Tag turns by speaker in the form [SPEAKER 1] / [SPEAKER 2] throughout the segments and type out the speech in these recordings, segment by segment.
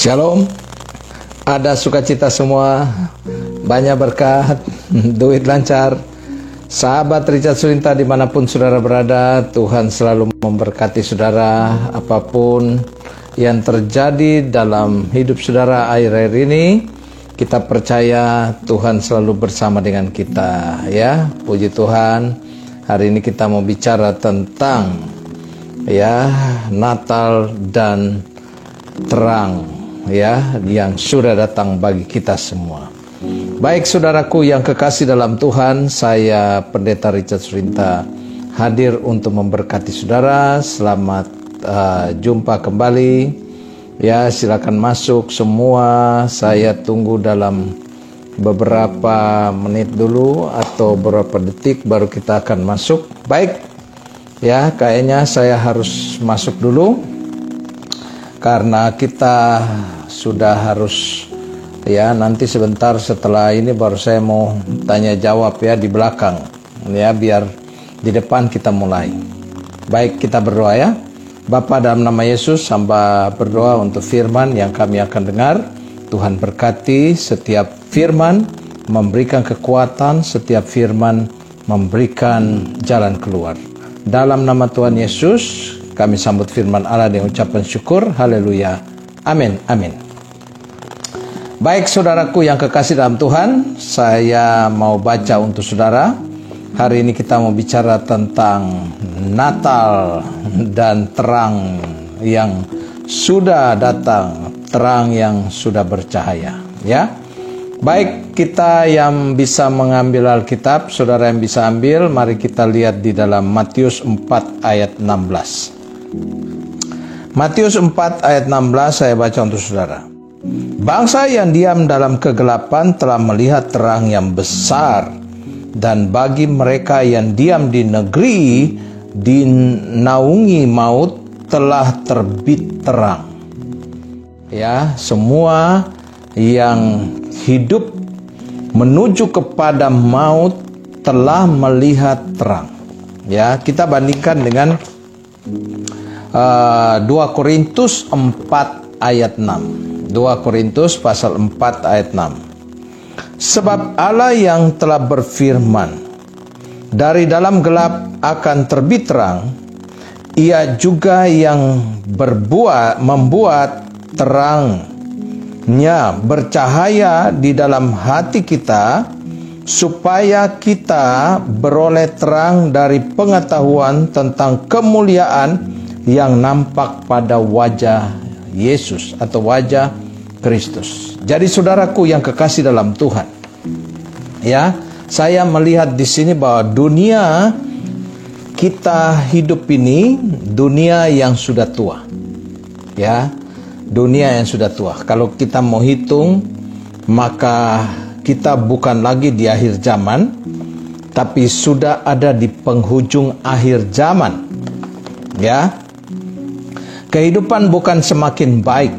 [SPEAKER 1] Shalom, ada sukacita semua, banyak berkat, duit lancar. Sahabat Richard Surinta dimanapun saudara berada, Tuhan selalu memberkati saudara. Apapun yang terjadi dalam hidup saudara akhir-akhir ini, kita percaya Tuhan selalu bersama dengan kita, ya. Puji Tuhan. Hari ini kita mau bicara tentang Natal dan terang, yang sudah datang bagi kita semua. Baik saudaraku yang kekasih dalam Tuhan, saya Pendeta Richard Surinta hadir untuk memberkati saudara. Selamat jumpa kembali. Silakan masuk semua. Saya tunggu dalam beberapa menit dulu atau beberapa detik baru kita akan masuk. Baik, kayaknya saya harus masuk dulu karena kita sudah harus nanti sebentar setelah ini baru saya mau tanya jawab di belakang biar di depan kita mulai. Baik, kita berdoa ya. Bapa, dalam nama Yesus hamba berdoa untuk firman yang kami akan dengar. Tuhan berkati setiap firman, memberikan kekuatan, setiap firman memberikan jalan keluar. Dalam nama Tuhan Yesus kami sambut firman Allah dengan ucapan syukur. Haleluya. Amin. Amin. Baik saudaraku yang kekasih dalam Tuhan, saya mau baca untuk saudara. Hari ini kita mau bicara tentang Natal dan terang yang sudah datang, terang yang sudah bercahaya, Baik, kita yang bisa mengambil Alkitab, saudara yang bisa ambil, mari kita lihat di dalam Matius 4 ayat 16. Matius 4 ayat 16 saya baca untuk saudara. Bangsa yang diam dalam kegelapan telah melihat terang yang besar, dan bagi mereka yang diam di negeri dinaungi maut telah terbit terang. Semua yang hidup menuju kepada maut telah melihat terang. Kita bandingkan dengan 2 Korintus 4 ayat 6. 2 Korintus pasal 4 ayat 6. Sebab Allah yang telah berfirman, dari dalam gelap akan terbit terang, Ia juga yang membuat terangnya bercahaya di dalam hati kita, supaya kita beroleh terang dari pengetahuan tentang kemuliaan yang nampak pada wajah Yesus atau wajah Kristus. Jadi saudaraku yang kekasih dalam Tuhan, saya melihat di sini bahwa dunia kita hidup ini dunia yang sudah tua, dunia yang sudah tua. Kalau kita mau hitung, maka kita bukan lagi di akhir zaman, tapi sudah ada di penghujung akhir zaman. Kehidupan bukan semakin baik,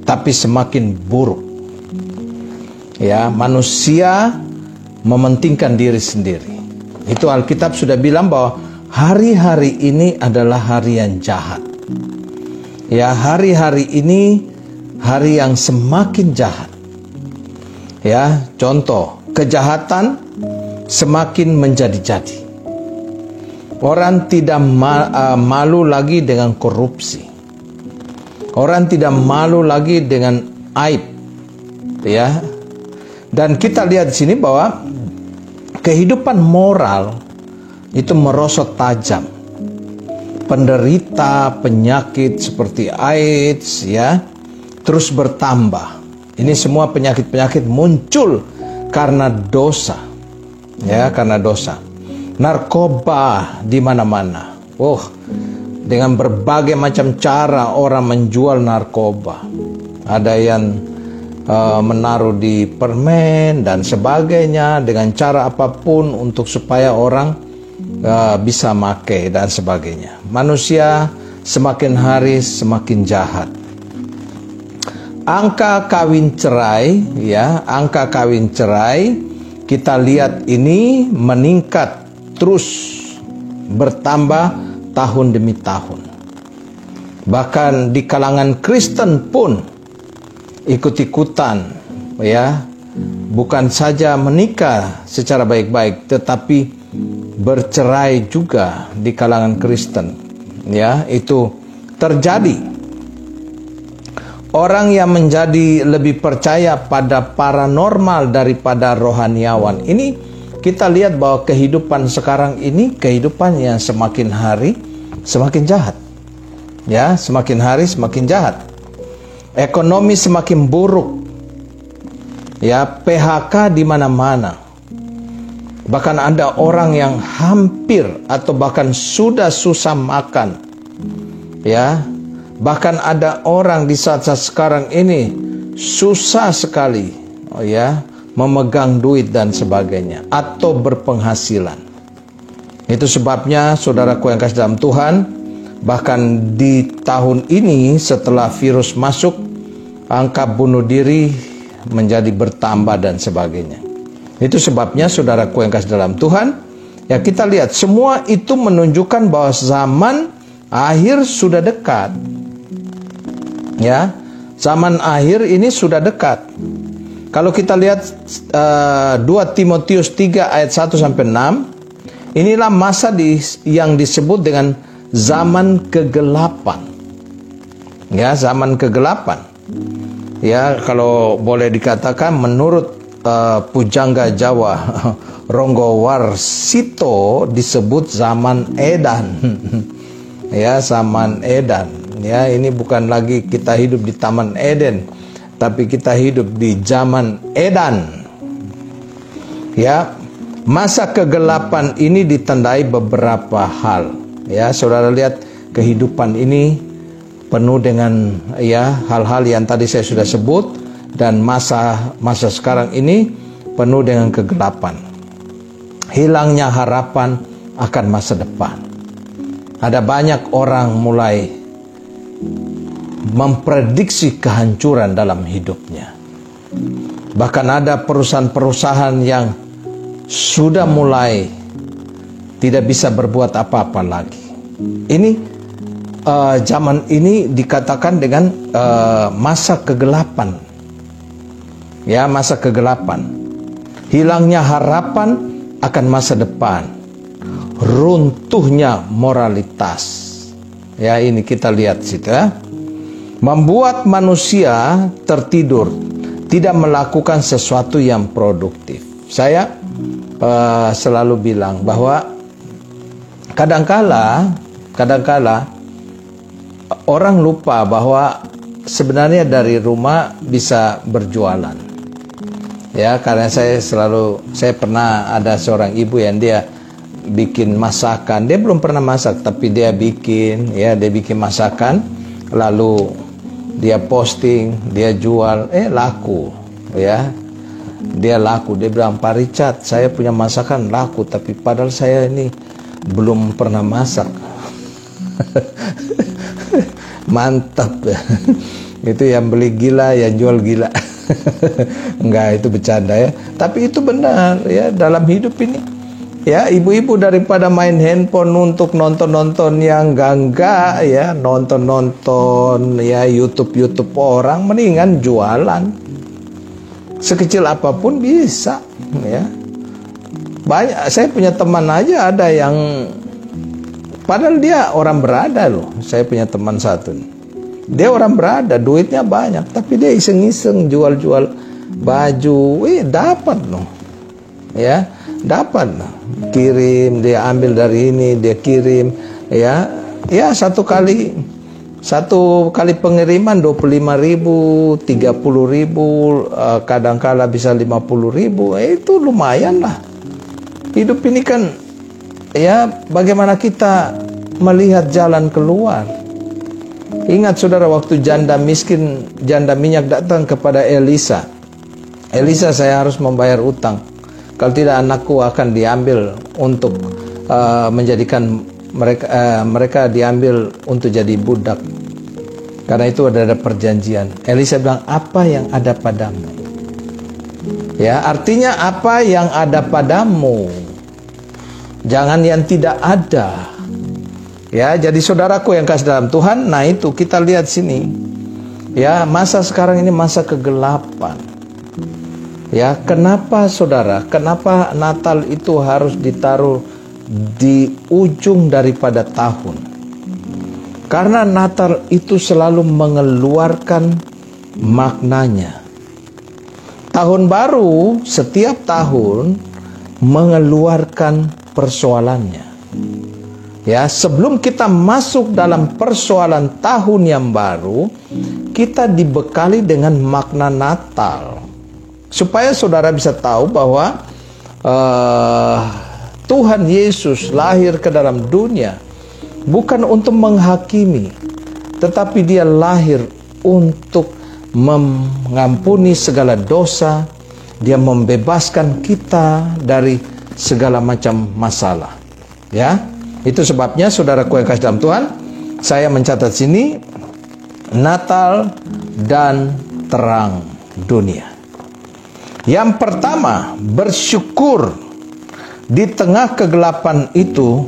[SPEAKER 1] tapi semakin buruk. Manusia mementingkan diri sendiri. Itu Alkitab sudah bilang bahwa hari-hari ini adalah hari yang jahat. Hari-hari ini hari yang semakin jahat. Contoh, kejahatan semakin menjadi-jadi. Orang tidak malu lagi dengan korupsi. Orang tidak malu lagi dengan aib, Dan kita lihat di sini bahwa kehidupan moral itu merosot tajam. Penderita penyakit seperti AIDS, terus bertambah. Ini semua penyakit-penyakit muncul karena dosa, karena dosa. Narkoba di mana-mana. Dengan berbagai macam cara orang menjual narkoba. Ada yang menaruh di permen dan sebagainya dengan cara apapun untuk supaya orang bisa pakai dan sebagainya. Manusia semakin hari semakin jahat. Angka kawin cerai, kita lihat ini meningkat terus, bertambah tahun demi tahun. Bahkan di kalangan Kristen pun ikut-ikutan, ya, bukan saja menikah secara baik-baik, tetapi bercerai juga di kalangan Kristen, ya, itu terjadi. Orang yang menjadi lebih percaya pada paranormal daripada rohaniawan. Ini kita lihat bahwa kehidupan sekarang ini kehidupan yang semakin hari semakin jahat. Ya, semakin hari semakin jahat. Ekonomi semakin buruk. Ya, PHK di mana-mana. Bahkan ada orang yang hampir atau bahkan sudah susah makan. Ya, bahkan ada orang di saat-saat sekarang ini susah sekali, ya, memegang duit dan sebagainya, atau berpenghasilan. Itu sebabnya, saudaraku yang kasih dalam Tuhan, bahkan di tahun ini setelah virus masuk, angka bunuh diri menjadi bertambah dan sebagainya. Itu sebabnya, saudaraku yang kasih dalam Tuhan, ya, kita lihat semua itu menunjukkan bahwa zaman akhir sudah dekat. Ya, zaman akhir ini sudah dekat. Kalau kita lihat 2 Timotius 3 ayat 1 sampai 6, inilah masa yang disebut dengan zaman kegelapan. Ya, zaman kegelapan. Ya, kalau boleh dikatakan menurut pujangga Jawa Ronggo Warsito disebut zaman Edan. Ya, zaman Edan. Ya, ini bukan lagi kita hidup di Taman Eden, tapi kita hidup di zaman Edan. Ya, masa kegelapan ini ditandai beberapa hal. Ya, saudara lihat kehidupan ini penuh dengan, ya, hal-hal yang tadi saya sudah sebut, dan masa sekarang ini penuh dengan kegelapan. Hilangnya harapan akan masa depan. Ada banyak orang mulai memprediksi kehancuran dalam hidupnya. Bahkan ada perusahaan-perusahaan yang sudah mulai tidak bisa berbuat apa-apa lagi. Ini zaman ini dikatakan dengan masa kegelapan. Ya, masa kegelapan. Hilangnya harapan akan masa depan. Runtuhnya moralitas. Ya, ini kita lihat situ, ya. Membuat manusia tertidur, tidak melakukan sesuatu yang produktif. Saya selalu bilang bahwa kadangkala orang lupa bahwa sebenarnya dari rumah bisa berjualan. Ya, karena saya pernah ada seorang ibu yang dia bikin masakan. Dia belum pernah masak, tapi dia bikin masakan, lalu dia posting, dia jual, laku, ya. Dia laku. Dia bilang, Pak Richard, saya punya masakan laku, tapi padahal saya ini belum pernah masak. Mantap. Itu yang beli gila, yang jual gila. Enggak, itu bercanda, ya. Tapi itu benar, ya, dalam hidup ini. Ya, ibu-ibu daripada main handphone untuk nonton-nonton yang enggak, ya, nonton-nonton, ya, YouTube orang, mendingan jualan. Sekecil apapun bisa, ya. Banyak, saya punya teman aja ada yang padahal dia orang berada loh. Saya punya teman satu. Dia orang berada, duitnya banyak, tapi dia iseng-iseng jual-jual baju, dapat loh. Ya, dapat loh. Kirim, dia ambil dari ini, dia kirim, ya. Ya, satu kali pengiriman 25.000, 30.000, kadangkala bisa 50.000. Itu lumayan lah. Hidup ini kan, ya, bagaimana kita melihat jalan keluar. Ingat saudara, waktu janda miskin, janda minyak datang kepada Elisa. Elisa, saya harus membayar utang. Kalau tidak, anakku akan diambil untuk menjadikan mereka diambil untuk jadi budak. Karena itu ada perjanjian. Elisa bilang, apa yang ada padamu? Ya, artinya apa yang ada padamu. Jangan yang tidak ada. Ya, jadi saudaraku yang kasih dalam Tuhan, nah itu kita lihat sini. Ya, masa sekarang ini masa kegelapan. Ya, kenapa saudara? Kenapa Natal itu harus ditaruh di ujung daripada tahun? Karena Natal itu selalu mengeluarkan maknanya. Tahun baru setiap tahun mengeluarkan persoalannya. Ya, sebelum kita masuk dalam persoalan tahun yang baru, kita dibekali dengan makna Natal. Supaya saudara bisa tahu bahwa Tuhan Yesus lahir ke dalam dunia bukan untuk menghakimi, tetapi dia lahir untuk mengampuni segala dosa. Dia membebaskan kita dari segala macam masalah. Ya, itu sebabnya saudaraku yang kasih dalam Tuhan, saya mencatat sini Natal dan terang dunia. Yang pertama, bersyukur di tengah kegelapan itu,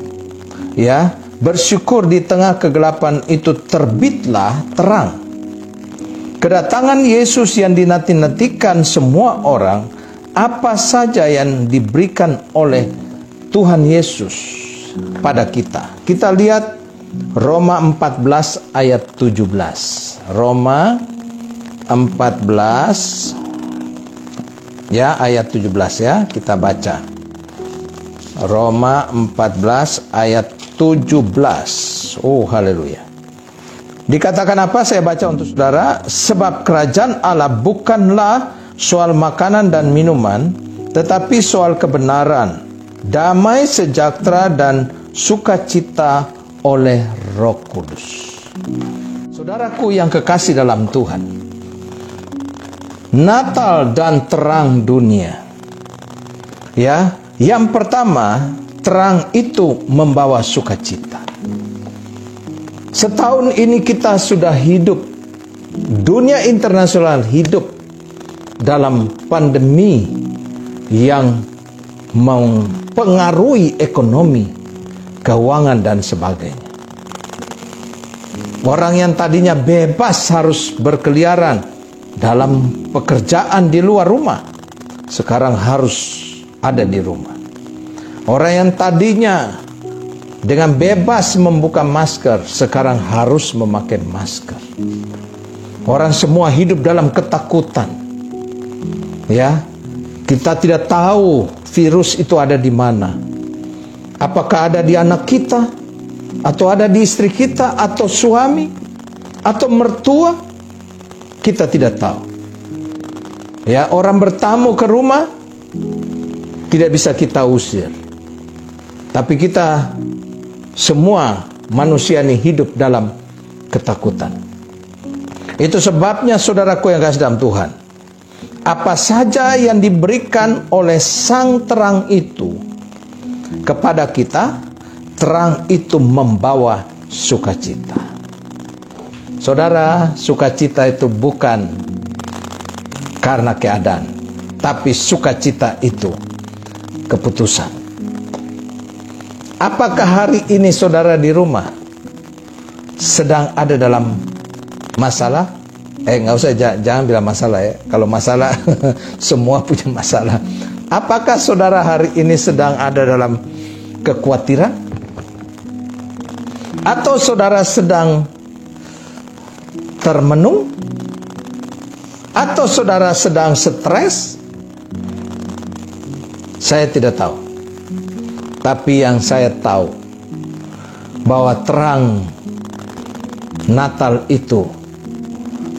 [SPEAKER 1] ya, bersyukur di tengah kegelapan itu terbitlah terang. Kedatangan Yesus yang dinanti-nantikan semua orang, apa saja yang diberikan oleh Tuhan Yesus pada kita. Kita lihat Roma 14 ayat 17. Roma 14 ya ayat 17 ya, kita baca. Roma 14 ayat 17. Oh, haleluya. Dikatakan apa? Saya baca untuk saudara. Sebab kerajaan Allah bukanlah soal makanan dan minuman, tetapi soal kebenaran, damai sejahtera dan sukacita oleh Roh Kudus. Saudaraku yang kekasih dalam Tuhan, Natal dan terang dunia. Ya, yang pertama, terang itu membawa sukacita. Setahun ini kita sudah hidup, dunia internasional hidup dalam pandemi yang mempengaruhi ekonomi, keuangan dan sebagainya. Orang yang tadinya bebas harus berkeliaran dalam pekerjaan di luar rumah, sekarang harus ada di rumah. Orang yang tadinya dengan bebas membuka masker, sekarang harus memakai masker. Orang semua hidup dalam ketakutan. Ya, kita tidak tahu virus itu ada di mana. Apakah ada di anak kita, atau ada di istri kita, atau suami, atau mertua? Kita tidak tahu. Ya, orang bertamu ke rumah tidak bisa kita usir. Tapi kita semua manusia ini hidup dalam ketakutan. Itu sebabnya saudaraku yang kasih dalam Tuhan, apa saja yang diberikan oleh Sang Terang itu kepada kita, terang itu membawa sukacita. Saudara, sukacita itu bukan karena keadaan, tapi sukacita itu keputusan. Apakah hari ini saudara di rumah sedang ada dalam masalah? Nggak usah, jangan bilang masalah ya. Kalau masalah, semua punya masalah. Apakah saudara hari ini sedang ada dalam kekhawatiran? Atau saudara sedang termenung? Atau saudara sedang stres? Saya tidak tahu. Tapi yang saya tahu, bahwa terang Natal itu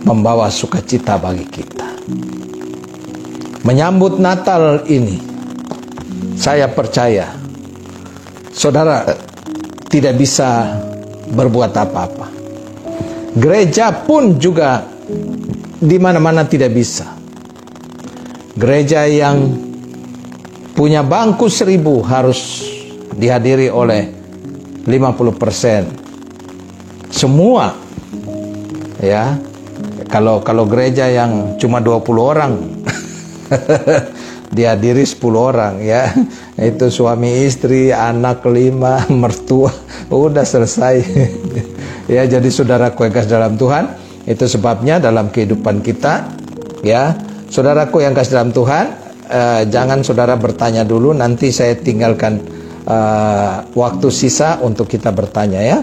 [SPEAKER 1] membawa sukacita bagi kita. Menyambut Natal ini, saya percaya saudara tidak bisa berbuat apa-apa. Gereja pun juga di mana-mana tidak bisa. Gereja yang punya bangku 1000 harus dihadiri oleh 50%. Semua. Ya. Kalau gereja yang cuma 20 orang dihadiri 10 orang ya. Itu suami istri, anak 5, mertua, udah selesai. Ya, jadi saudaraku yang kasih dalam Tuhan, Itu sebabnya dalam kehidupan kita, ya, saudaraku yang kasih dalam Tuhan, jangan saudara bertanya dulu, nanti saya tinggalkan waktu sisa untuk kita bertanya, ya.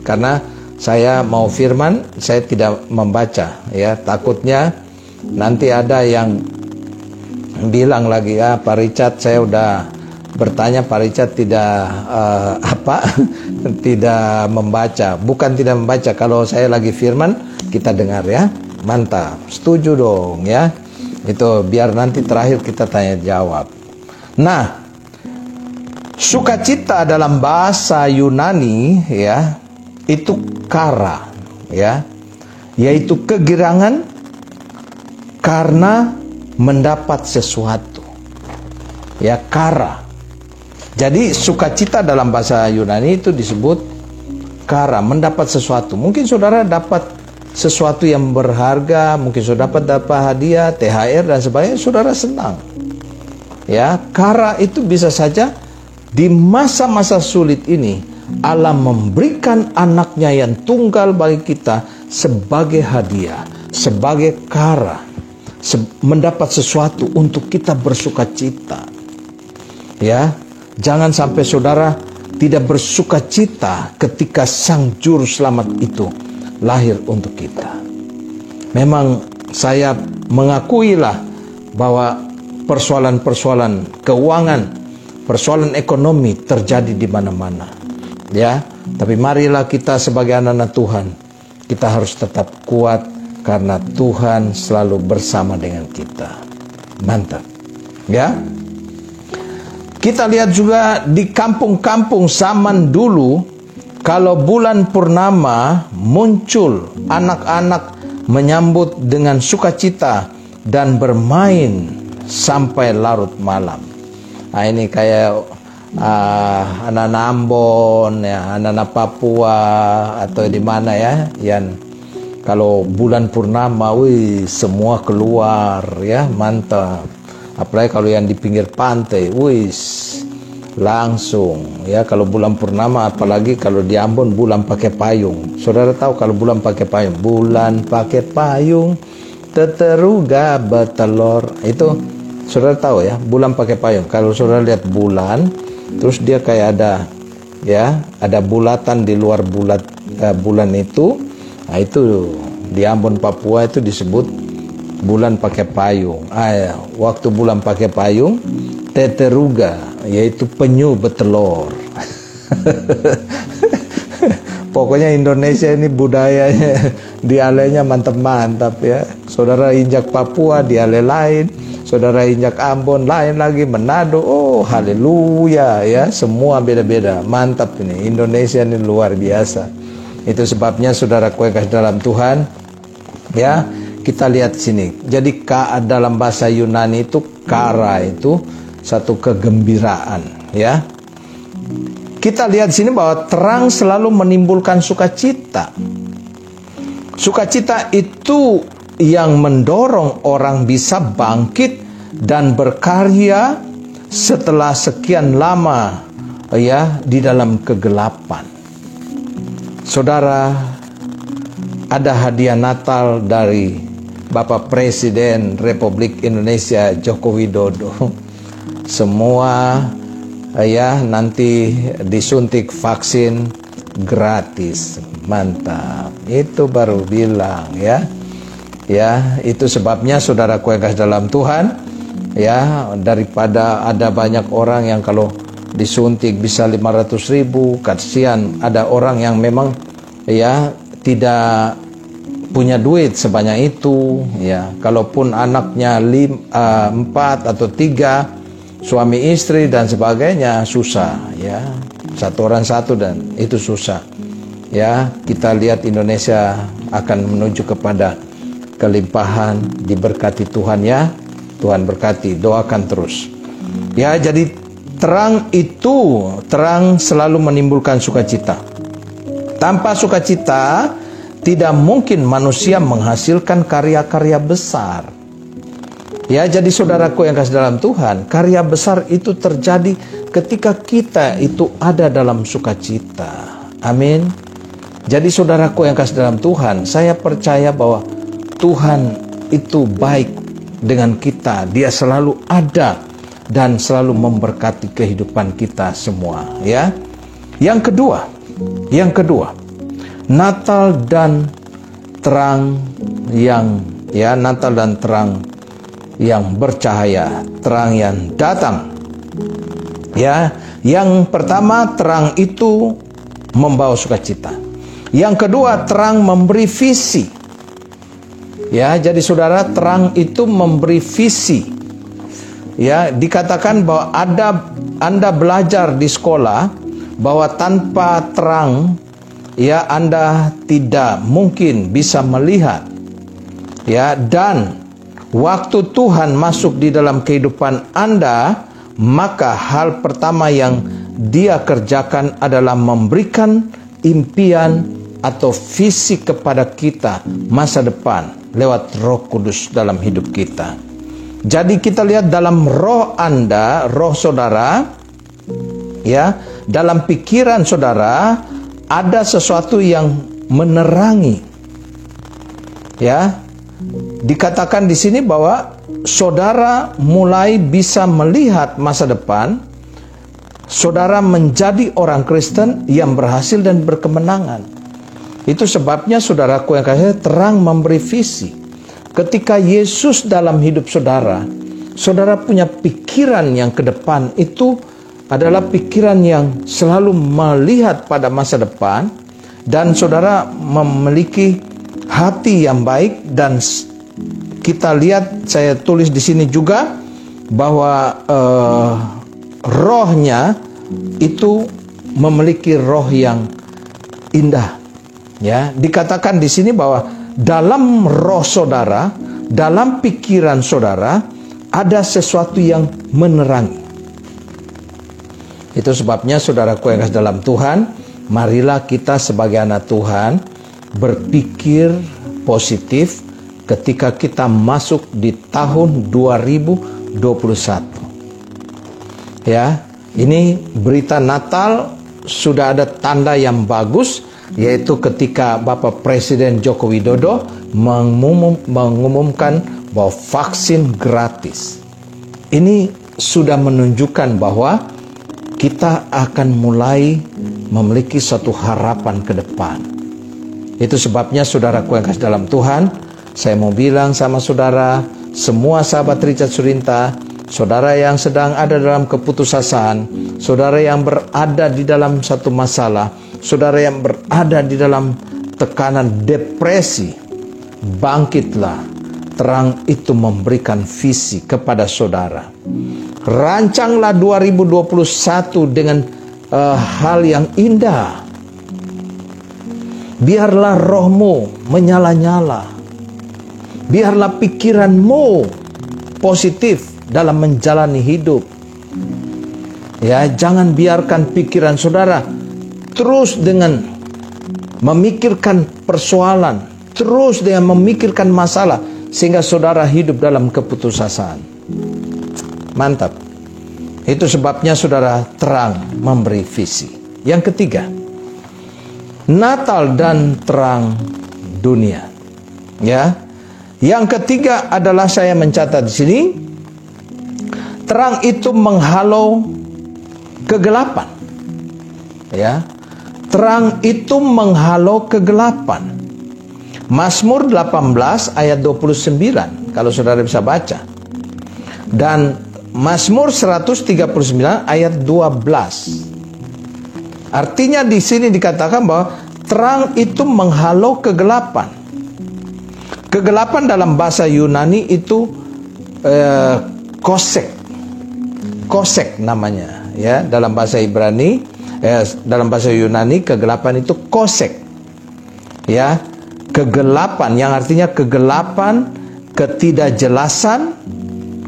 [SPEAKER 1] Karena saya mau firman, saya tidak membaca, ya. Takutnya nanti ada yang bilang lagi, ya Pak Richard, saya udah bertanya, Pak Richard tidak tidak membaca. Bukan tidak membaca, kalau saya lagi firman kita dengar, ya. Mantap, setuju dong, ya. Itu biar nanti terakhir kita tanya jawab. Nah, sukacita dalam bahasa Yunani, ya, itu kara, ya, yaitu kegirangan karena mendapat sesuatu, ya, kara. Jadi sukacita dalam bahasa Yunani itu disebut kara, mendapat sesuatu. Mungkin saudara dapat sesuatu yang berharga, mungkin saudara dapat hadiah, THR dan sebagainya, saudara senang. Ya, kara itu bisa saja di masa-masa sulit ini Allah memberikan anaknya yang tunggal bagi kita sebagai hadiah, sebagai kara, mendapat sesuatu untuk kita bersukacita. Ya, jangan sampai saudara tidak bersukacita ketika Sang Juru Selamat itu lahir untuk kita. Memang saya mengakuilah bahwa persoalan-persoalan keuangan, persoalan ekonomi terjadi di mana-mana. Ya, tapi marilah kita sebagai anak-anak Tuhan, kita harus tetap kuat karena Tuhan selalu bersama dengan kita. Mantap. Ya. Kita lihat juga di kampung-kampung zaman dulu, kalau bulan purnama muncul anak-anak menyambut dengan sukacita dan bermain sampai larut malam. Nah, ini kayak anak-anak Ambon, ya, anak-anak Papua atau di mana, ya, yang kalau bulan purnama, wih, semua keluar, ya, mantap. Apalagi kalau yang di pinggir pantai, wis langsung, ya, kalau bulan purnama, apalagi kalau di Ambon bulan pakai payung. Saudara tahu kalau bulan pakai payung, bulan pakai payung teteruga betelor, itu saudara tahu, ya, bulan pakai payung. Kalau saudara lihat bulan, terus dia kayak ada, ya, ada bulatan di luar bulan itu. Nah, itu di Ambon Papua itu disebut bulan pakai payung. Waktu bulan pakai payung, teteruga, yaitu penyu betelor. Pokoknya Indonesia ini budayanya, dialeknya mantap-mantap, ya. Saudara injak Papua, dialek lain. Saudara injak Ambon, lain lagi. Manado, oh haleluya, ya. Semua beda-beda. Mantap ini. Indonesia ini luar biasa. Itu sebabnya saudara kasih dalam Tuhan, ya. Kita lihat sini. Jadi dalam bahasa Yunani itu kara itu satu kegembiraan, ya. Kita lihat sini bahwa terang selalu menimbulkan sukacita. Sukacita itu yang mendorong orang bisa bangkit dan berkarya setelah sekian lama, ya, di dalam kegelapan. Saudara, ada hadiah Natal dari Bapak Presiden Republik Indonesia Joko Widodo. Semua, ya, nanti disuntik vaksin gratis. Mantap. Itu baru bilang, ya. Ya, itu sebabnya saudaraku yang kasih dalam Tuhan, ya, daripada ada banyak orang yang kalau disuntik bisa 500.000, kasihan ada orang yang memang, ya, tidak punya duit sebanyak itu, ya. Kalaupun anaknya 4 atau 3, suami istri dan sebagainya, susah, ya. Satu orang satu, dan itu susah, ya. Kita lihat Indonesia akan menuju kepada kelimpahan, diberkati Tuhan, ya. Tuhan berkati, doakan terus, ya. Jadi terang selalu menimbulkan sukacita. Tanpa sukacita tidak mungkin manusia menghasilkan karya-karya besar. Ya, jadi saudaraku yang kasih dalam Tuhan, karya besar itu terjadi ketika kita itu ada dalam sukacita. Amin. Jadi saudaraku yang kasih dalam Tuhan, saya percaya bahwa Tuhan itu baik dengan kita. Dia selalu ada dan selalu memberkati kehidupan kita semua, ya. Yang kedua, Natal dan terang Natal dan terang yang bercahaya, terang yang datang. Ya, yang pertama, terang itu membawa sukacita. Yang kedua, terang memberi visi. Ya, jadi saudara, terang itu memberi visi. Ya, dikatakan bahwa Anda belajar di sekolah bahwa tanpa terang, ya, Anda tidak mungkin bisa melihat. Ya, dan waktu Tuhan masuk di dalam kehidupan Anda, maka hal pertama yang Dia kerjakan adalah memberikan impian atau visi kepada kita masa depan lewat Roh Kudus dalam hidup kita. Jadi kita lihat dalam roh Anda, roh saudara, ya, dalam pikiran saudara ada sesuatu yang menerangi. Ya, dikatakan di sini bahwa saudara mulai bisa melihat masa depan. Saudara menjadi orang Kristen yang berhasil dan berkemenangan. Itu sebabnya saudaraku yang kasih, terang memberi visi. Ketika Yesus dalam hidup saudara, saudara punya pikiran yang ke depan, itu adalah pikiran yang selalu melihat pada masa depan, dan saudara memiliki hati yang baik. Dan kita lihat, saya tulis di sini juga bahwa rohnya itu memiliki roh yang indah. Ya, dikatakan di sini bahwa dalam roh saudara, dalam pikiran saudara, ada sesuatu yang menerangi. Itu sebabnya saudaraku yang kasih dalam Tuhan, marilah kita sebagai anak Tuhan berpikir positif ketika kita masuk di tahun 2021. Ya, ini berita Natal sudah ada tanda yang bagus, yaitu ketika Bapak Presiden Joko Widodo mengumumkan bahwa vaksin gratis. Ini sudah menunjukkan bahwa kita akan mulai memiliki suatu harapan ke depan. Itu sebabnya saudaraku yang kasih dalam Tuhan, saya mau bilang sama saudara, semua sahabat Richard Surinta, saudara yang sedang ada dalam keputusasaan, saudara yang berada di dalam satu masalah, saudara yang berada di dalam tekanan depresi, bangkitlah. Terang itu memberikan visi kepada saudara. Rancanglah 2021 dengan hal yang indah. Biarlah rohmu menyala-nyala. Biarlah pikiranmu positif dalam menjalani hidup. Ya, jangan biarkan pikiran saudara terus dengan memikirkan persoalan, terus dengan memikirkan masalah, sehingga saudara hidup dalam keputusasaan. Mantap. Itu sebabnya saudara, terang memberi visi. Yang ketiga, Natal dan terang dunia. Ya. Yang ketiga adalah, saya mencatat di sini, terang itu menghalau kegelapan. Ya. Terang itu menghalau kegelapan. Mazmur 18 ayat 29, kalau saudara bisa baca. Dan Mazmur 139 ayat 12. Artinya di sini dikatakan bahwa terang itu menghalau kegelapan. Kegelapan dalam bahasa Yunani itu kosek. Kosek namanya, ya, dalam bahasa Ibrani, dalam bahasa Yunani kegelapan itu kosek. Ya, kegelapan yang artinya kegelapan, ketidakjelasan,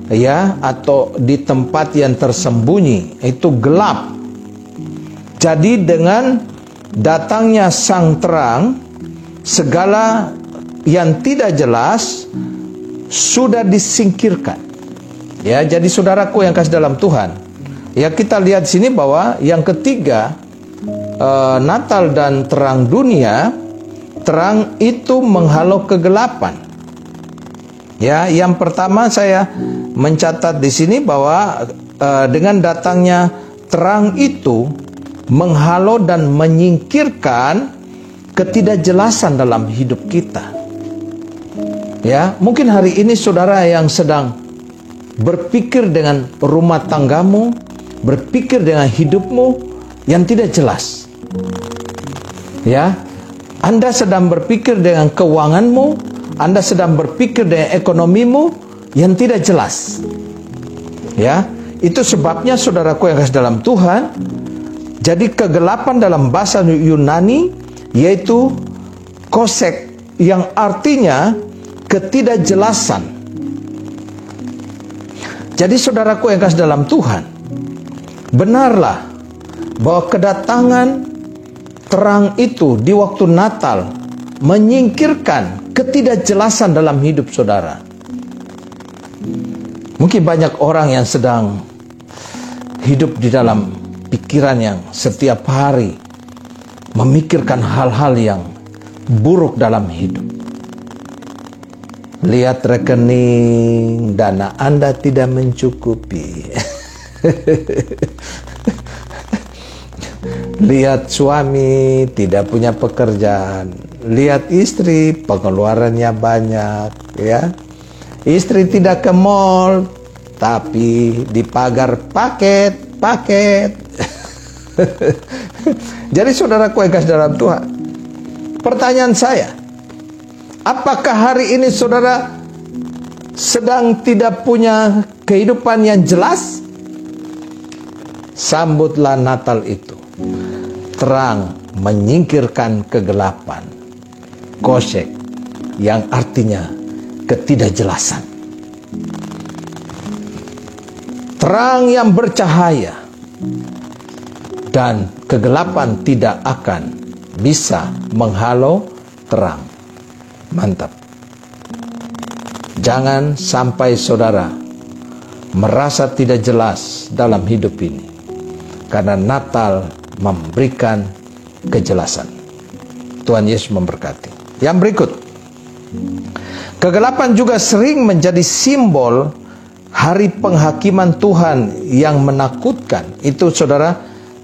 [SPEAKER 1] ya, atau di tempat yang tersembunyi, itu gelap. Jadi dengan datangnya sang terang, segala yang tidak jelas sudah disingkirkan. Ya, jadi saudaraku yang kasih dalam Tuhan, ya, kita lihat sini bahwa yang ketiga Natal dan terang dunia, terang itu menghalau kegelapan. Ya, yang pertama saya mencatat di sini bahwa dengan datangnya terang itu menghalau dan menyingkirkan ketidakjelasan dalam hidup kita. Ya, mungkin hari ini saudara yang sedang berpikir dengan rumah tanggamu, berpikir dengan hidupmu yang tidak jelas. Ya, Anda sedang berpikir dengan keuanganmu, Anda sedang berpikir dengan ekonomimu yang tidak jelas. Ya, itu sebabnya saudaraku yang kasih dalam Tuhan, jadi kegelapan dalam bahasa Yunani yaitu kosek, yang artinya ketidakjelasan. Jadi saudaraku yang kasih dalam Tuhan, benarlah bahwa kedatangan terang itu di waktu Natal menyingkirkan ketidakjelasan dalam hidup saudara. Mungkin banyak orang yang sedang hidup di dalam pikiran yang setiap hari memikirkan hal-hal yang buruk dalam hidup. Lihat rekening, dana Anda tidak mencukupi. Lihat suami tidak punya pekerjaan. Lihat istri pengeluarannya banyak, ya. Istri tidak ke mall, tapi di pagar paket. Jadi saudaraku yang kasih dalam Tuhan, pertanyaan saya, apakah hari ini saudara sedang tidak punya kehidupan yang jelas? Sambutlah Natal itu. Terang menyingkirkan kegelapan. Kosek, yang artinya ketidakjelasan. Terang yang bercahaya, dan kegelapan tidak akan bisa menghalau terang. Mantap. Jangan sampai saudara merasa tidak jelas dalam hidup ini, karena Natal memberikan kejelasan. Tuhan Yesus memberkati. Yang berikut, kegelapan juga sering menjadi simbol hari penghakiman Tuhan yang menakutkan. Itu saudara,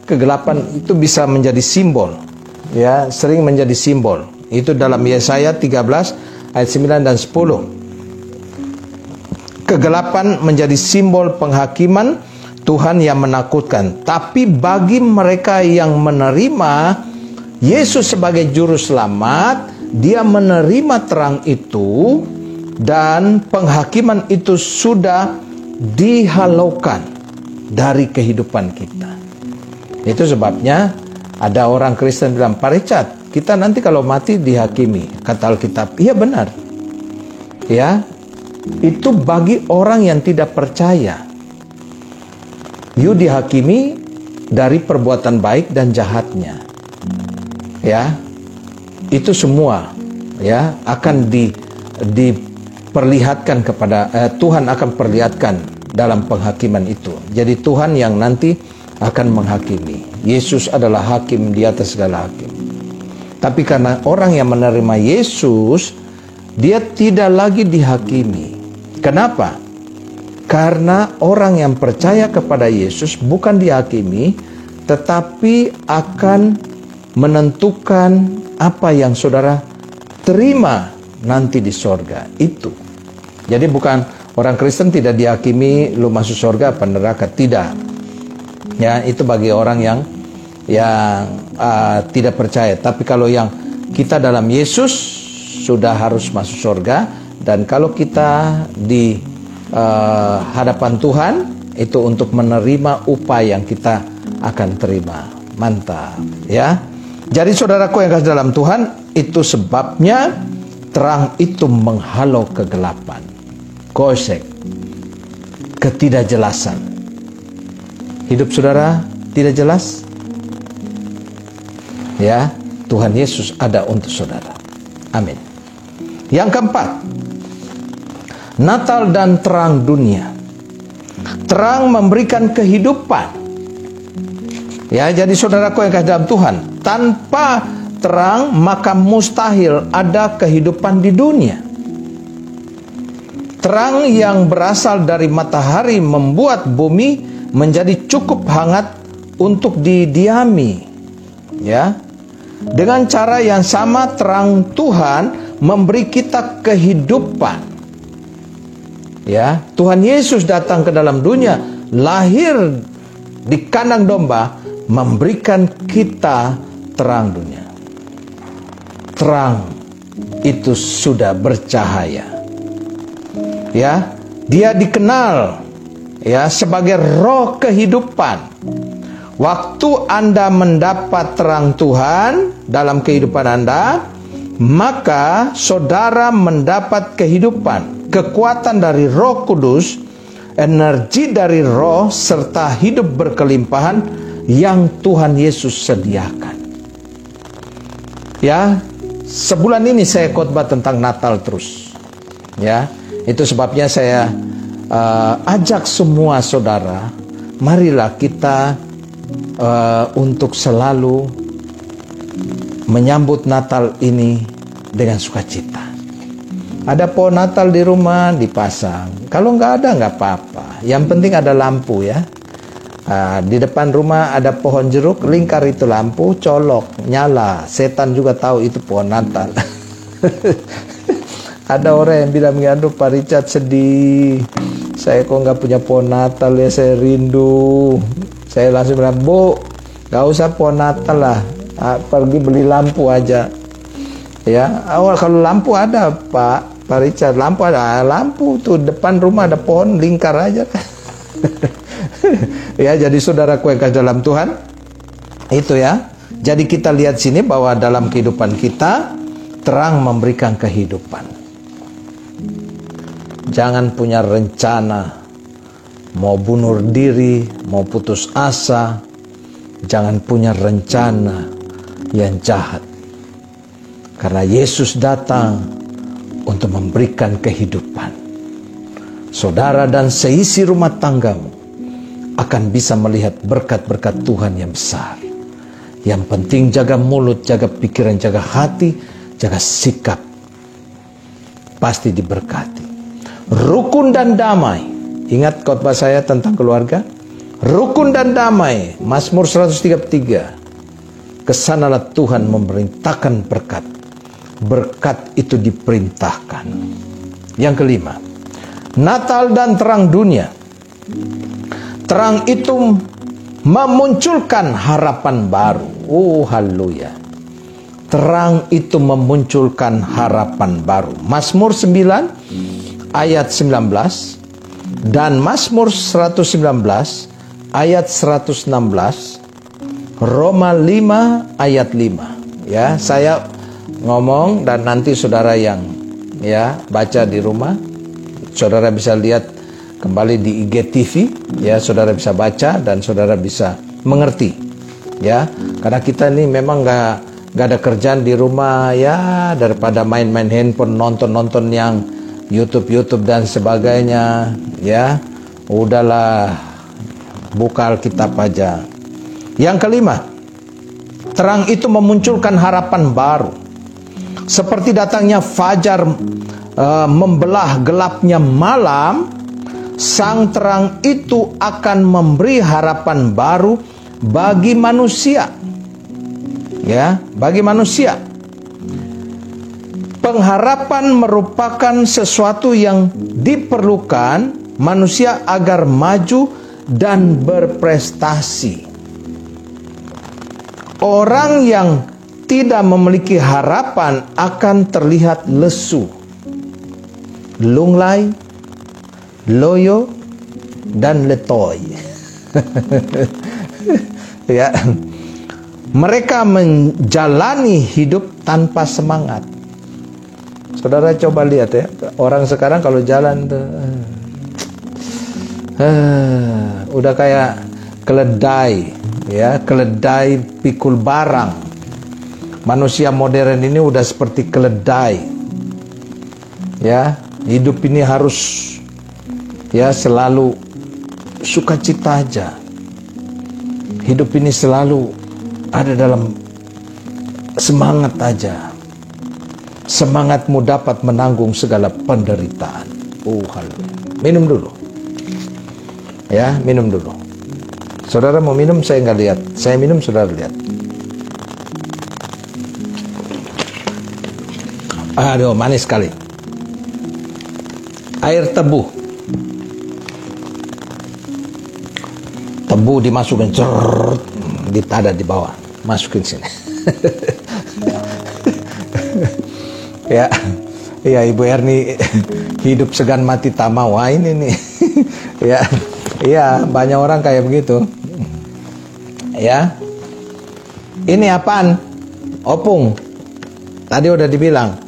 [SPEAKER 1] kegelapan itu bisa menjadi simbol, ya, sering menjadi simbol. Itu dalam Yesaya 13 ayat 9 dan 10. Kegelapan menjadi simbol penghakiman Tuhan yang menakutkan. Tapi bagi mereka yang menerima Yesus sebagai juru selamat, dia menerima terang itu, dan penghakiman itu sudah dihalaukan dari kehidupan kita. Itu sebabnya ada orang Kristen bilang, Pak Richard, kita nanti kalau mati dihakimi. Kata Alkitab, iya benar. Ya, itu bagi orang yang tidak percaya. You dihakimi dari perbuatan baik dan jahatnya. Ya, itu semua ya akan diperlihatkan kepada Tuhan akan perlihatkan dalam penghakiman itu. Jadi Tuhan yang nanti akan menghakimi. Yesus adalah hakim di atas segala hakim. Tapi karena orang yang menerima Yesus, dia tidak lagi dihakimi. Kenapa? Karena orang yang percaya kepada Yesus bukan dihakimi, tetapi akan menentukan apa yang saudara terima nanti di sorga. Itu. Jadi bukan orang Kristen tidak dihakimi, lu masuk sorga apa neraka. Tidak. Ya, itu bagi orang yang tidak percaya. Tapi kalau yang kita dalam Yesus sudah harus masuk sorga. Dan kalau kita di hadapan Tuhan, itu untuk menerima upah yang kita akan terima. Mantap, ya. Jadi saudaraku yang kasih dalam Tuhan, itu sebabnya terang itu menghalau kegelapan, kosek, ketidakjelasan. Hidup saudara tidak jelas? Ya, Tuhan Yesus ada untuk saudara. Amin. Yang keempat, Natal dan terang dunia. Terang memberikan kehidupan. Ya, jadi saudaraku yang kasih dalam Tuhan, tanpa terang maka mustahil ada kehidupan di dunia. Terang yang berasal dari matahari membuat bumi menjadi cukup hangat untuk didiami. Ya. Dengan cara yang sama terang Tuhan memberi kita kehidupan. Ya, Tuhan Yesus datang ke dalam dunia, lahir di kandang domba, memberikan kita terang dunia. Terang itu sudah bercahaya. Ya, dia dikenal ya sebagai roh kehidupan. Waktu Anda mendapat terang Tuhan dalam kehidupan Anda, maka saudara mendapat kehidupan, kekuatan dari Roh Kudus, energi dari roh, serta hidup berkelimpahan yang Tuhan Yesus sediakan. Ya, sebulan ini saya khotbah tentang Natal terus. Ya, itu sebabnya saya ajak semua saudara, marilah kita untuk selalu menyambut Natal ini dengan sukacita. Ada pohon Natal di rumah, dipasang. Kalau nggak ada, nggak apa-apa. Yang penting ada lampu ya. Di depan rumah ada pohon jeruk, lingkar itu lampu, colok, nyala. Setan juga tahu itu pohon Natal. Ada orang yang bilang, aduh Pak Richard sedih, saya kok nggak punya pohon Natal ya, saya rindu. Saya langsung bilang, Bu, nggak usah pohon Natal lah, pergi beli lampu aja. Ya, awal kalau lampu ada Pak Richard, lampu ada, lampu tuh depan rumah ada pohon, lingkar aja. Ya, jadi saudaraku yang kasih dalam Tuhan, itu ya. Jadi kita lihat sini bahwa dalam kehidupan kita, terang memberikan kehidupan. Jangan punya rencana mau bunuh diri, mau putus asa. Jangan punya rencana yang jahat. Karena Yesus datang untuk memberikan kehidupan. Saudara dan seisi rumah tanggamu akan bisa melihat berkat-berkat Tuhan yang besar. Yang penting jaga mulut, jaga pikiran, jaga hati, jaga sikap. Pasti diberkati. Rukun dan damai. Ingat khotbah saya tentang keluarga? Rukun dan damai. Mazmur 133. Kesanalah Tuhan memerintahkan berkat. Berkat itu diperintahkan. Yang kelima, Natal dan terang dunia. Terang itu memunculkan harapan baru. Oh, haleluya. Terang itu memunculkan harapan baru. Mazmur 9 ayat 19 dan Mazmur 119 ayat 116, Roma 5 ayat 5. Ya, saya ngomong dan nanti saudara yang ya baca di rumah, saudara bisa lihat kembali di IGTV, ya, saudara bisa baca dan saudara bisa mengerti, ya, karena kita ini memang nggak ada kerjaan di rumah, ya, daripada main-main handphone, nonton yang YouTube dan sebagainya, ya, udahlah buka Alkitab aja. Yang kelima, terang itu memunculkan harapan baru, seperti datangnya fajar membelah gelapnya malam. Sang terang itu akan memberi harapan baru bagi manusia. Ya, bagi manusia. Pengharapan merupakan sesuatu yang diperlukan manusia agar maju dan berprestasi. Orang yang tidak memiliki harapan akan terlihat lesu, lunglai, loyo, dan letoy. Ya, mereka menjalani hidup tanpa semangat. Saudara coba lihat ya, orang sekarang kalau jalan tuh, udah kayak keledai, ya, keledai pikul barang. Manusia modern ini udah seperti keledai. Ya, hidup ini harus, ya, selalu sukacita aja. Hidup ini selalu ada dalam semangat aja. Semangatmu dapat menanggung segala penderitaan. Oh, haleluya. Minum dulu. Ya, minum dulu. Saudara mau minum, saya nggak lihat. Saya minum, saudara lihat. Aduh, manis sekali. Air tebu. Tebu dimasukin, ditada di bawah, masukin sini. Ya, ya Ibu Erni hidup segan mati tak mau. Wah, ini nih. Ya, ya banyak orang kayak begitu. Ya, ini apaan? Opung. Tadi udah dibilang.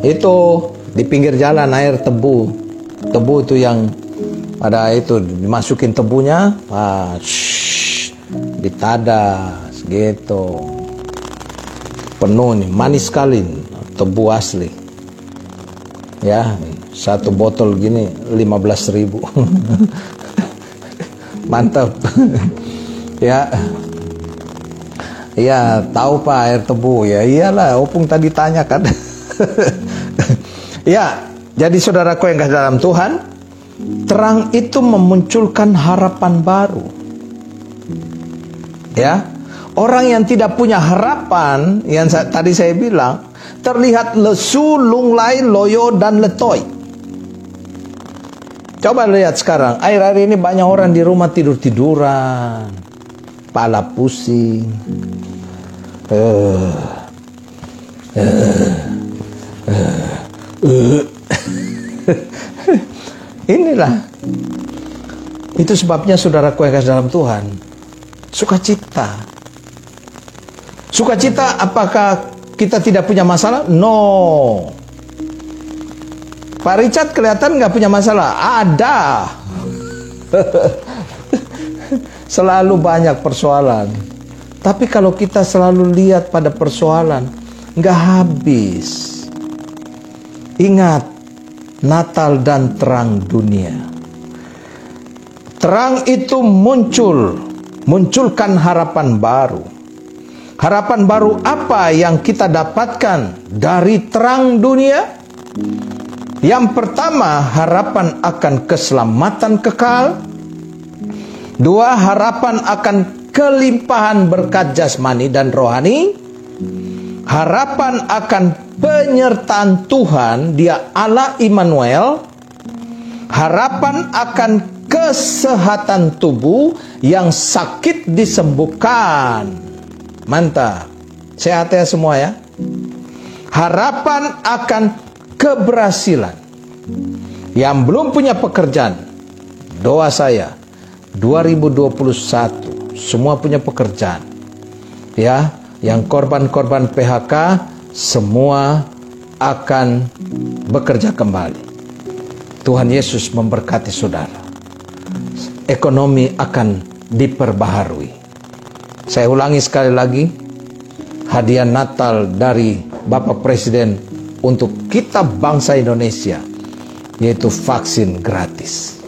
[SPEAKER 1] Itu di pinggir jalan air tebu. Tebu itu yang ada itu dimasukin tebunya, ditada gitu. Penuh nih, manis sekali, tebu asli. Ya, satu botol gini 15.000. Mantap. Ya. Ya, tahu Pak air tebu. Ya iyalah, Opung tadi tanya kan. Ya, jadi saudaraku yang kasih dalam Tuhan, terang itu memunculkan harapan baru. Ya, orang yang tidak punya harapan, yang tadi saya bilang, terlihat lesu, lunglai, loyo, dan letoi. Coba lihat sekarang, akhir-akhir ini banyak orang di rumah tidur-tiduran, kepala pusing. Inilah. Itu sebabnya saudaraku yang kasih dalam Tuhan, sukacita. Sukacita, apakah kita tidak punya masalah? No. Pak Richard kelihatan nggak punya masalah. Ada. Selalu banyak persoalan. Tapi kalau kita selalu lihat pada persoalan, nggak habis. Ingat, Natal dan terang dunia. Terang itu munculkan harapan baru. Harapan baru apa yang kita dapatkan dari terang dunia? Yang pertama, harapan akan keselamatan kekal. Dua, harapan akan kelimpahan berkat jasmani dan rohani. Harapan akan penyertaan Tuhan, Dia Allah Immanuel. Harapan akan kesehatan tubuh yang sakit disembuhkan. Mantap. Sehat ya semua ya. Harapan akan keberhasilan. Yang belum punya pekerjaan, doa saya 2021 semua punya pekerjaan. Ya, yang korban-korban PHK semua akan bekerja kembali. Tuhan Yesus memberkati saudara. Ekonomi akan diperbaharui. Saya ulangi sekali lagi, hadiah Natal dari Bapak Presiden untuk kita bangsa Indonesia, yaitu vaksin gratis.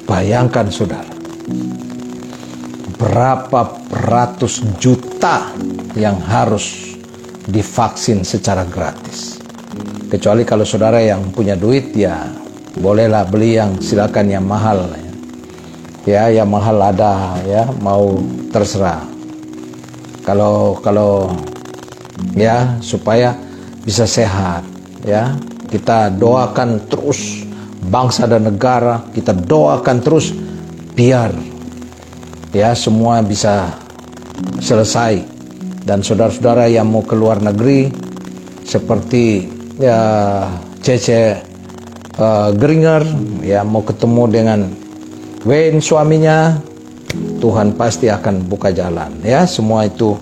[SPEAKER 1] Bayangkan saudara, berapa ratus juta yang harus divaksin secara gratis. Kecuali kalau saudara yang punya duit, ya bolehlah beli yang silakan yang mahal. Ya, yang mahal ada, ya mau terserah. Kalau ya supaya bisa sehat, ya kita doakan terus bangsa dan negara, kita doakan terus biar ya semua bisa selesai. Dan saudara-saudara yang mau ke luar negeri seperti ya Cece Geringer, ya mau ketemu dengan Wayne suaminya, Tuhan pasti akan buka jalan. Ya, semua itu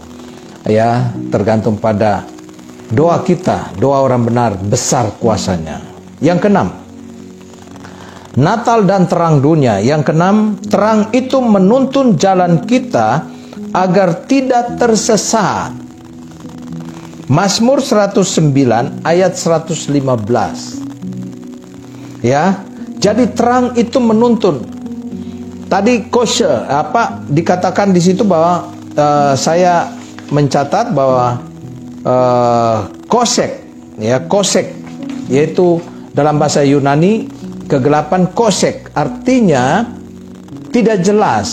[SPEAKER 1] ya tergantung pada doa kita, doa orang benar, besar kuasanya. Yang keenam, Natal dan terang dunia. Yang keenam, terang itu menuntun jalan kita agar tidak tersesat. Mazmur 109 ayat 115. Ya, jadi terang itu menuntun. Tadi kosher, dikatakan di situ bahwa saya mencatat bahwa kosek, yaitu dalam bahasa Yunani kegelapan kosek, artinya tidak jelas,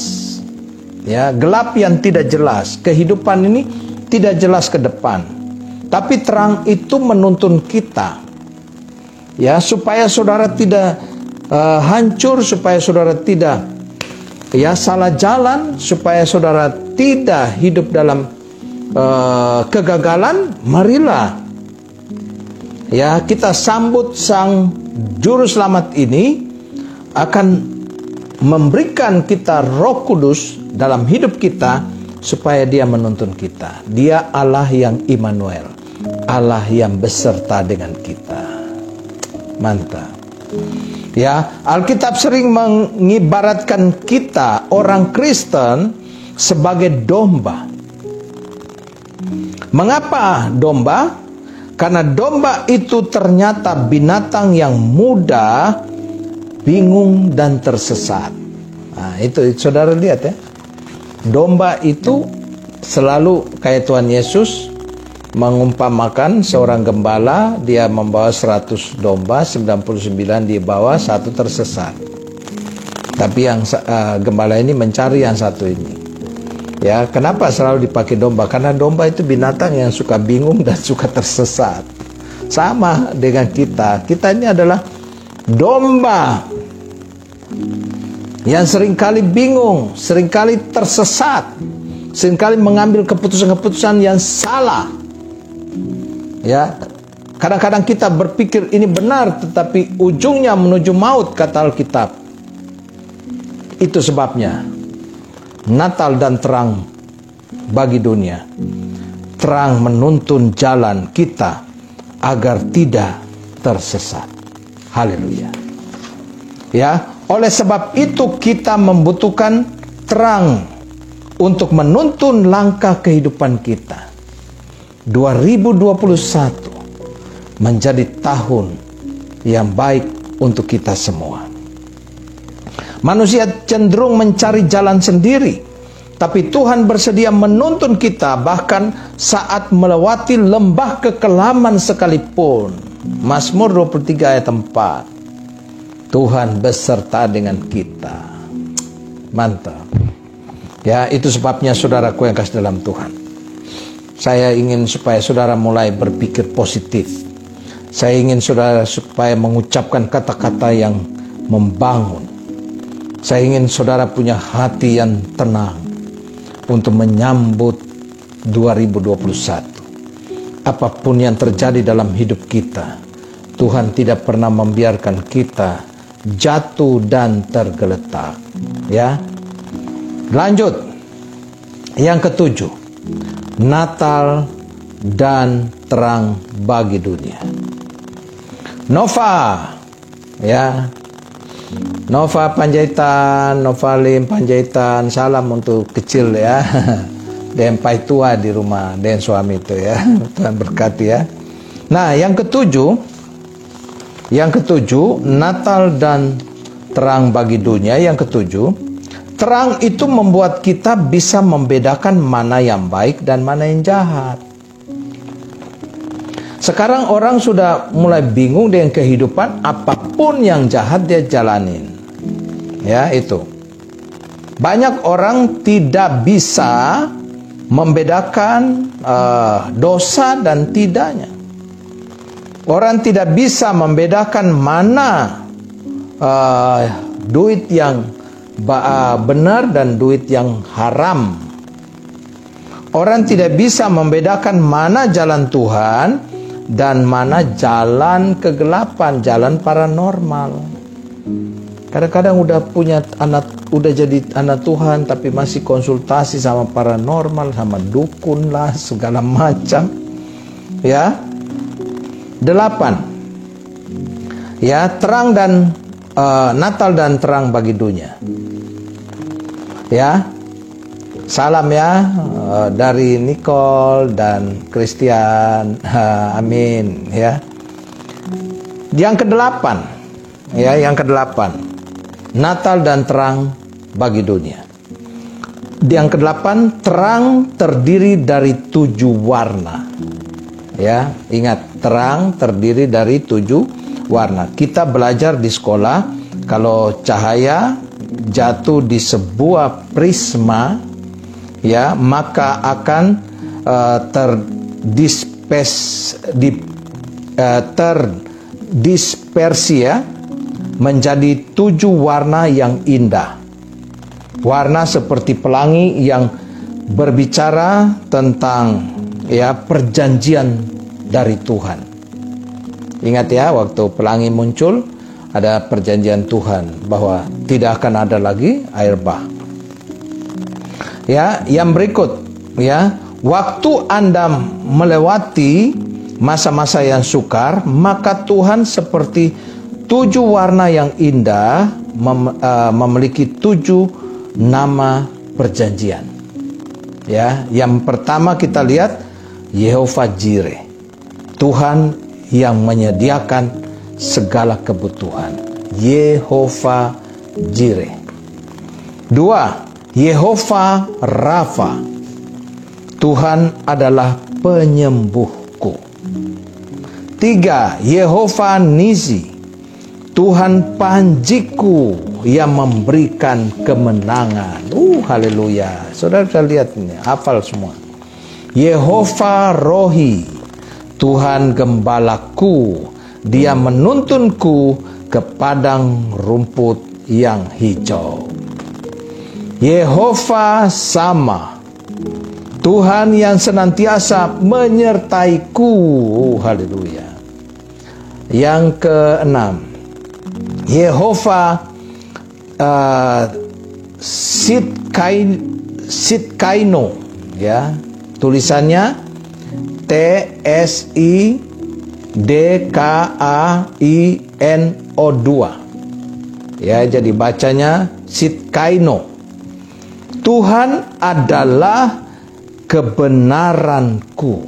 [SPEAKER 1] ya, gelap yang tidak jelas. Kehidupan ini tidak jelas ke depan, tapi terang itu menuntun kita, ya, supaya saudara tidak hancur, supaya saudara tidak salah jalan, supaya saudara tidak hidup dalam kegagalan. Marilah, ya, kita sambut Sang Juru Selamat ini akan memberikan kita Roh Kudus dalam hidup kita supaya Dia menuntun kita. Dia Allah yang Immanuel, Allah yang beserta dengan kita. Mantap. Ya, Alkitab sering mengibaratkan kita orang Kristen sebagai domba. Mengapa domba? Karena domba itu ternyata binatang yang mudah bingung dan tersesat. Nah, itu saudara lihat ya. Domba itu selalu kayak Tuhan Yesus mengumpamakan seorang gembala, dia membawa 100 domba, 99 dibawa, 1 tersesat. Tapi yang gembala ini mencari yang 1 ini. Ya, kenapa selalu dipakai domba? Karena domba itu binatang yang suka bingung dan suka tersesat. Sama dengan kita. Kita ini adalah domba yang seringkali bingung, seringkali tersesat, seringkali mengambil keputusan-keputusan yang salah. Ya, kadang-kadang kita berpikir ini benar, tetapi ujungnya menuju maut, kata Alkitab. Itu sebabnya Natal dan terang bagi dunia. Terang menuntun jalan kita agar tidak tersesat. Haleluya. Ya, oleh sebab itu kita membutuhkan terang untuk menuntun langkah kehidupan kita. 2021 menjadi tahun yang baik untuk kita semua. Manusia cenderung mencari jalan sendiri, tapi Tuhan bersedia menuntun kita bahkan saat melewati lembah kekelaman sekalipun. Mazmur 23 ayat 4. Tuhan beserta dengan kita. Mantap. Ya, itu sebabnya saudaraku yang kasih dalam Tuhan, saya ingin supaya saudara mulai berpikir positif. Saya ingin saudara supaya mengucapkan kata-kata yang membangun. Saya ingin saudara punya hati yang tenang untuk menyambut 2021. Apapun yang terjadi dalam hidup kita, Tuhan tidak pernah membiarkan kita jatuh dan tergeletak. Ya. Lanjut. Yang ketujuh, Natal dan terang bagi dunia. Nova, ya, Nova Panjaitan, Novalim Panjaitan, salam untuk kecil ya, dan pai tua di rumah, dan suami itu ya, Tuhan berkati ya. Nah, yang ketujuh, Natal dan terang bagi dunia. Yang ketujuh, terang itu membuat kita bisa membedakan mana yang baik dan mana yang jahat. Sekarang orang sudah mulai bingung dengan kehidupan, apapun yang jahat dia jalanin. Ya, itu. Banyak orang tidak bisa membedakan dosa dan tidaknya. Orang tidak bisa membedakan mana duit yang benar dan duit yang haram. Orang tidak bisa membedakan mana jalan Tuhan dan mana jalan kegelapan, jalan paranormal. Kadang-kadang udah punya anak, udah jadi anak Tuhan, tapi masih konsultasi sama paranormal, sama dukun lah, segala macam. Ya. 8. Ya, terang dan Natal dan terang bagi dunia. Ya. Salam ya dari Nicole dan Christian. Amin ya. Yang ke-8. Ya, yang ke-8. Natal dan terang bagi dunia. Yang kedelapan, terang terdiri dari 7 warna. Ya, ingat, terang terdiri dari 7 warna. Kita belajar di sekolah, kalau cahaya jatuh di sebuah prisma, ya, maka akan terdispersi, ya, menjadi 7 warna yang indah. Warna seperti pelangi yang berbicara tentang, ya, perjanjian dari Tuhan. Ingat ya, waktu pelangi muncul ada perjanjian Tuhan bahwa tidak akan ada lagi air bah. Ya, yang berikut, ya, waktu Anda melewati masa-masa yang sukar, maka Tuhan seperti 7 warna yang indah memiliki 7 nama perjanjian. Ya, yang pertama kita lihat Yehova Jireh, Tuhan yang menyediakan segala kebutuhan. Yehova Jireh. 2, Yehova Rafa, Tuhan adalah penyembuhku. 3, Yehova Nisi, Tuhan panjiku yang memberikan kemenangan. Haleluya. Saudara bisa lihat ini, hafal semua. Yehova Rohi, Tuhan gembalaku, Dia menuntunku ke padang rumput yang hijau. Yehova Sama, Tuhan yang senantiasa menyertaiku. Haleluya. Yang keenam, Yehova Sidkaino, ya, tulisannya TSIDKAINO2, ya, jadi bacanya Sidkaino. Tuhan adalah kebenaranku.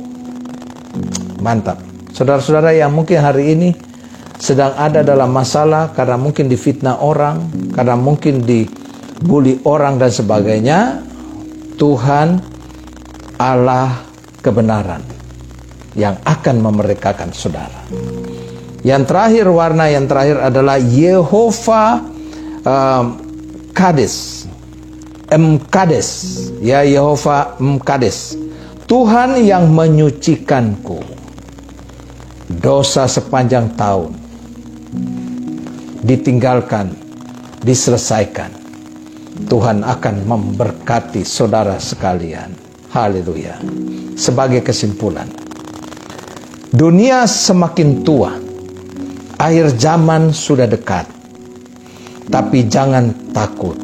[SPEAKER 1] Mantap. Saudara-saudara yang mungkin hari ini sedang ada dalam masalah karena mungkin difitnah orang, karena mungkin dibully orang dan sebagainya, Tuhan Allah kebenaran yang akan memerdekakan saudara. Yang terakhir, warna yang terakhir adalah Yehova Kades, Mkades, ya, Yehova Mkades, Tuhan yang menyucikanku. Dosa sepanjang tahun ditinggalkan, diselesaikan. Tuhan akan memberkati saudara sekalian. Haleluya. Sebagai kesimpulan, dunia semakin tua, akhir zaman sudah dekat. Tapi jangan takut.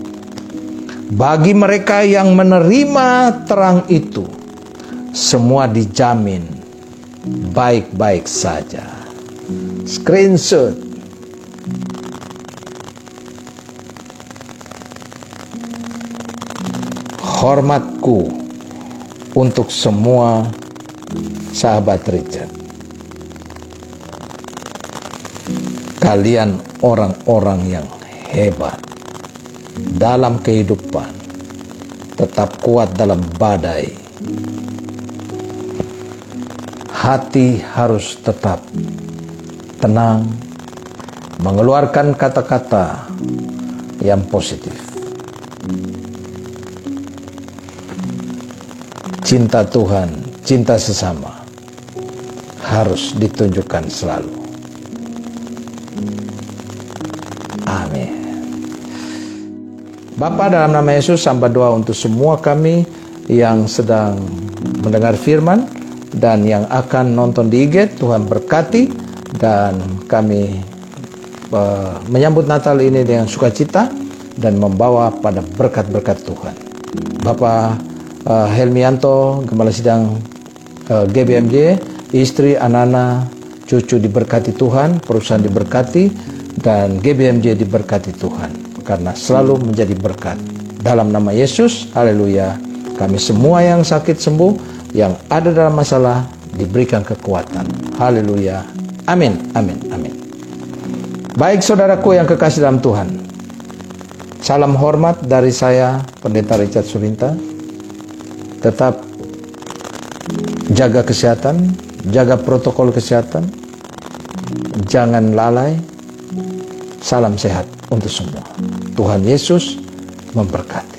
[SPEAKER 1] Bagi mereka yang menerima terang itu, semua dijamin baik-baik saja. Screenshot. Hormatku untuk semua sahabat Richard. Kalian orang-orang yang hebat dalam kehidupan, tetap kuat dalam badai. Hati harus tetap tenang, mengeluarkan kata-kata yang positif. Cinta Tuhan, cinta sesama harus ditunjukkan selalu. Amin. Bapa, dalam nama Yesus, hamba doa untuk semua kami yang sedang mendengar firman dan yang akan nonton di IG. Tuhan berkati, dan kami menyambut Natal ini dengan sukacita dan membawa pada berkat-berkat Tuhan. Bapak Helmianto, Gembala Sidang GBMJ, istri, anak-anak, cucu diberkati Tuhan, perusahaan diberkati, dan GBMJ diberkati Tuhan, karena selalu menjadi berkat. Dalam nama Yesus, haleluya. Kami semua yang sakit sembuh, yang ada dalam masalah diberikan kekuatan. Haleluya. Amin, amin, amin. Baik saudaraku yang kekasih dalam Tuhan, Salam hormat dari saya, Pendeta Richard Surinta. Tetap jaga kesehatan, jaga protokol kesehatan, jangan lalai. Salam sehat untuk semua. Tuhan Yesus memberkati.